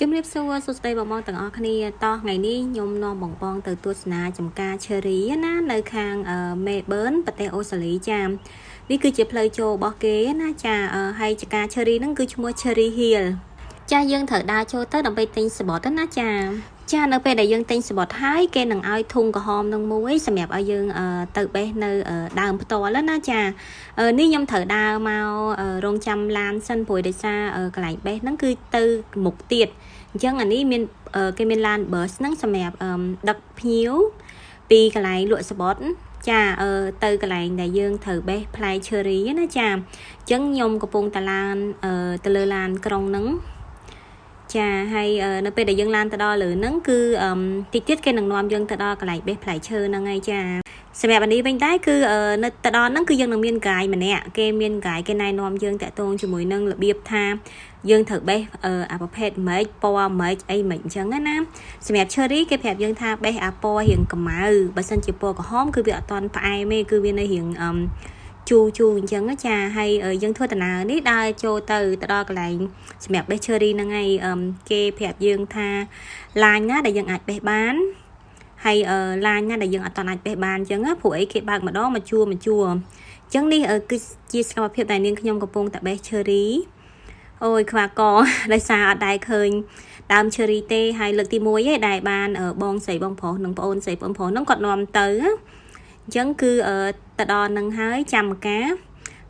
ជំរាបសួរសួស្តីបងប្អូនទាំងអស់គ្នាតោះថ្ងៃនេះខ្ញុំនាំបងប្អូនទៅទស្សនាចំការ Cherry ណានៅខាងMelbourne ប្រទេសអូស្ត្រាលីចានេះគឺជាផ្លូវចូលរបស់គេណាចាហើយចំការ Cherry ហ្នឹងគឺឈ្មោះ Cherry Hill ចាយើងត្រូវដើរចូលទៅដើម្បីទិញសំបុត្រណាចានៅពេលដែលយើងទិញសំបុត្រហើយគេនឹងឲ្យធុងក្រហមនឹងមួយសម្រាប់ឲ្យយើងទៅបេះនៅដើមផ្ទាល់ណាចានេះខ្ញុំត្រូវដើរមករងចាំឡានសិនព្រោះដោយសារកន្លែងបេះហ្នឹងគឺទៅមុខទៀតអញ្ចឹងអានេះមានគេមានឡាន bus ហ្នឹងសម្រាប់ដឹកភ្ញៀវពីកន្លែងលក់សំបុត្រចាទៅកន្លែងដែលយើងត្រូវបេះផ្លែ cherry ណាចាអញ្ចឹងខ្ញុំកំពុងតែឡានទៅលើឡានក្រុងហ្នឹងចាហើយនៅពេលដែលយើងឡានទៅដល់លើហ្នឹងគឺតិចទៀតគេនឹងនាំយើងទៅដល់កន្លែងបេះផ្លែឈើហ្នឹងហើយចាសម្រាប់អានេះវិញដែរគឺនៅទៅដល់ហ្នឹងគឺយើងនឹងមានកាយម្នាក់គេមានកាយគេណែនាំយើងតាក់ទងជាមួយនឹងរបៀបថាយើងត្រូវបេះអាប្រភេទម៉េចពណ៌ម៉េចអីម៉េចអញ្ចឹងណាសម្រាប់ cherry គេប្រាប់យើងថាបេះអាពណ៌រៀងខ្មៅបើសិនជាពណ៌ក្រហមគឺវាអត់ទាន់ផ្អែមទេគឺវានៅរៀងជូរអញ្ចឹងចាហើយយើងធ្វើដំណើរនេះដើរចូលទៅដល់កន្លែងសម្រាប់បេះ cherry ហ្នឹងហើយគេប្រាប់យើងថាឡាញណាដែលយើងអាចបេះបានហើយឡាញណាដែលយើងអត់ទាន់អាចបេះបានអញ្ចឹងព្រោះអីគេបើកម្ដងមកជួរអញ្ចឹងនេះគឺជាសកម្មភាពដែលនាងខ្ញុំកំពុងតែបេះ cherry អូយខ្វះកដោយសារអត់ដែរឃើញដើម cherry ទេហើយលើកទី1ឯងដែលបានបងស្រីបងប្រុសនិងប្អូនស្រីបងប្រុសហ្នឹងគាត់នាំទៅអញ្ចឹងគឺទៅដល់នឹងហើយចាំកា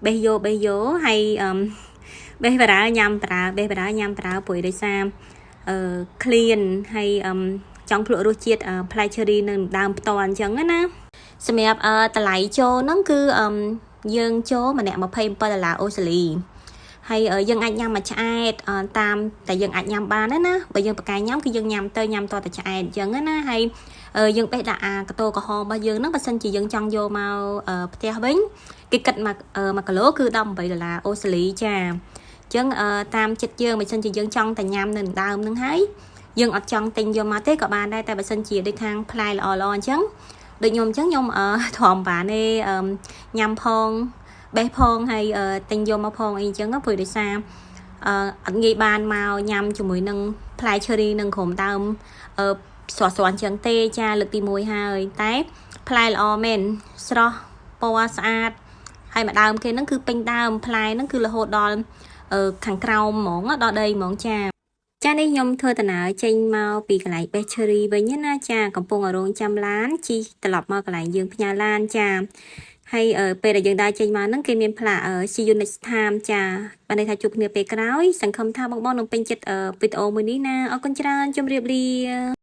បេះយោហើយបេះបារាញ៉ាំត្រាបេះបារាញ៉ាំត្រាព្រោះដោយសារclean ហើយចង់ភ្លក់រសជាតិផ្លែ cherry នៅដើមផ្ទាល់អញ្ចឹងណាសម្រាប់តម្លៃចូលហ្នឹងគឺយើងចូលម្នាក់$27អូស្ត្រាលីហើយយើងអាចញ៉ាំមួយឆ្អែតតាមតែយើងអាចញ៉ាំបានណាបើយើងបកកាយញ៉ាំគឺយើងញ៉ាំតតែឆ្អែតអញ្ចឹងណាហើយយើងបេះដាក់អាកតោក្រហមរបស់យើងហ្នឹងបើសិនជាយើងចង់យកមកផ្ទះវិញគេគិត1គីឡូគឺ$18អូស្ត្រាលីចាអញ្ចឹងតាមចិត្តយើងបើសិនជាយើងចង់តែញ៉ាំនៅដើមហ្នឹងហើយយើងអត់ចង់ទិញយកមកទេក៏បានដែរតែបើសិនជាដូចខាងផ្លែល្អអញ្ចឹងដូចខ្ញុំអញ្ចឹងខ្ញុំទ្រាំបានទេញ៉ាំផងបេះផងហើយទិញយកមកផងអីអញ្ចឹងព្រោះដោយសារអត់ងាយបានមកញ៉ាំជាមួយនឹងផ្លែ cherry នឹងក្រុមដើមស្រស់អញ្ចឹងទេចាលើកទី1ហើយតែផ្លែល្អមែនស្រស់ពណ៌ស្អាតហើយម្ដើមគេហ្នឹងគឺពេញដើមផ្លែហ្នឹងគឺរហូតដល់ខាងក្រោមហ្មងដល់ដីហ្មងចានេះខ្ញុំធ្វើដំណើរចេញមកពីកន្លែងបេះ cherry វិញណាចាកំពុងរងចាំឡានជិះត្រឡប់មកកន្លែងយើងផ្ញើឡានចាហើយពេលដែលយើងដើរចេញមកហ្នឹងគេមានផ្លាក see you next time ចាបានន័យថាជួបគ្នាពេលក្រោយសង្ឃឹមថាបងប្អូននឹងពេញចិត្តវីដេអូមួយនេះណាអរគុណច្រើនជម្រាបលា